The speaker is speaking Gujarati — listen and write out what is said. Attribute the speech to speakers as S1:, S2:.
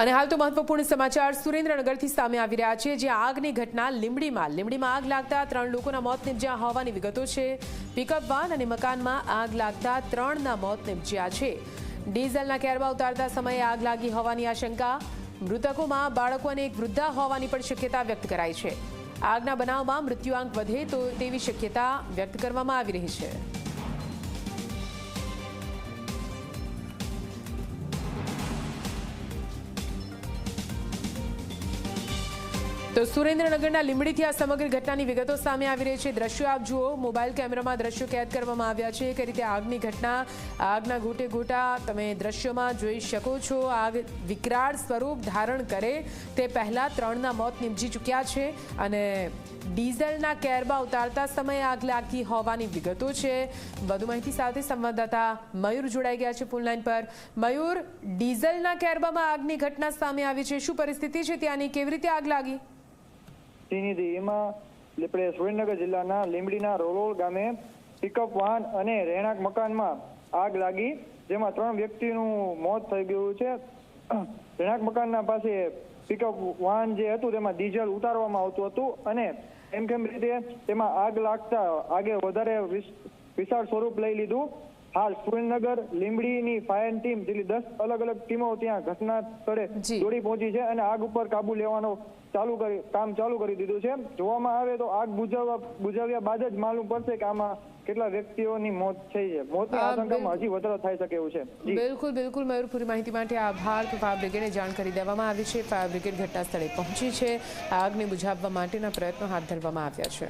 S1: અને હાલ તો મહત્વપૂર્ણ સમાચાર સુરેન્દ્રનગરથી સામે આવી રહ્યા છે, જ્યાં આગની ઘટના લીંબડીમાં આગ લાગતા 3 લોકોના મોત નિપજ્યા હોવાની વિગતો છે। પિકઅપ વાન અને મકાનમાં આગ લાગતા 3ના મોત નિપજ્યા છે। ડીઝલના કેરમાં ઉતારતા સમયે આગ લાગી હોવાની આશંકા। મૃતકોમાં બાળકો અને એક વૃદ્ધા હોવાની પણ શક્યતા વ્યક્ત કરાઈ છે। આગના બનાવમાં મૃત્યુઆંક વધે તો તેવી શક્યતા વ્યક્ત કરવામાં આવી રહી છે। તો સુરેન્દ્રનગરના લીંબડીથી આ સમગ્ર ઘટનાની વિગતો સામે આવી રહી છે। દ્રશ્યો આપ જુઓ, મોબાઈલ કેમેરામાં દ્રશ્યો કેદ કરવામાં આવ્યા છે। કઈ રીતે આગની ઘટના, આગના ગોટે ગોટા તમે દ્રશ્યોમાં જોઈ શકો છો। આગ વિકરાળ સ્વરૂપ ધારણ કરે તે પહેલા 3ના મોત નિપજી ચૂક્યા છે અને ડીઝલના કેરમાં ઉતારતા સમયે આગ લાગી હોવાની વિગતો છે। વધુ માહિતી સાથે સંવાદદાતા મયુર જોડાઈ ગયા છે ફોન લાઈન પર। મયુર, ડીઝલના કેરમાં આગની ઘટના સામે આવી છે, શું પરિસ્થિતિ છે ત્યાંની, કેવી રીતે આગ લાગી?
S2: એમાં આપણે સુરેન્દ્રનગર જિલ્લાના લીંબડીના રોલોલ ગામે પિકઅપ વાન અને રહેણાંક મકાનમાં આગ લાગી, જેમાં 3 વ્યક્તિનું મોત થઈ ગયું છે। રહેણાંક મકાનના પાસે પિકઅપ વાન જે હતું તેમાં ડીઝલ ઉતારવામાં આવતું હતું અને એમ રીતે તેમાં આગ લાગતા આગે વધારે વિશાળ સ્વરૂપ લઈ લીધું। હાલ સુરેન્દ્રનગર લીંબડીની ફાયર ટીમ જેટલી 10 અલગ અલગ ટીમો ત્યાં ઘટના સ્થળે દોડી પહોંચી છે અને આગ ઉપર કાબુ લેવાનો કામ ચાલુ કરી દીધું છે। જોવામાં આવે તો આગ બુઝાવ્યા બાદ જ માલુમ પડશે કે આમાં કેટલા વ્યક્તિઓની મોત થઈ છે। મોતની આશંકામાં હજી વધારો થઈ શકે એવું છે।
S1: બિલકુલ મયુર, પૂરી માહિતી માટે આભાર। ફાયર બ્રિગેડને જાણ કરી દેવામાં આવી છે। ફાયર બ્રિગેડ ઘટના સ્થળે પહોંચી છે, આગને બુઝાવવા માટેના પ્રયત્નો હાથ ધરવામાં આવ્યા છે।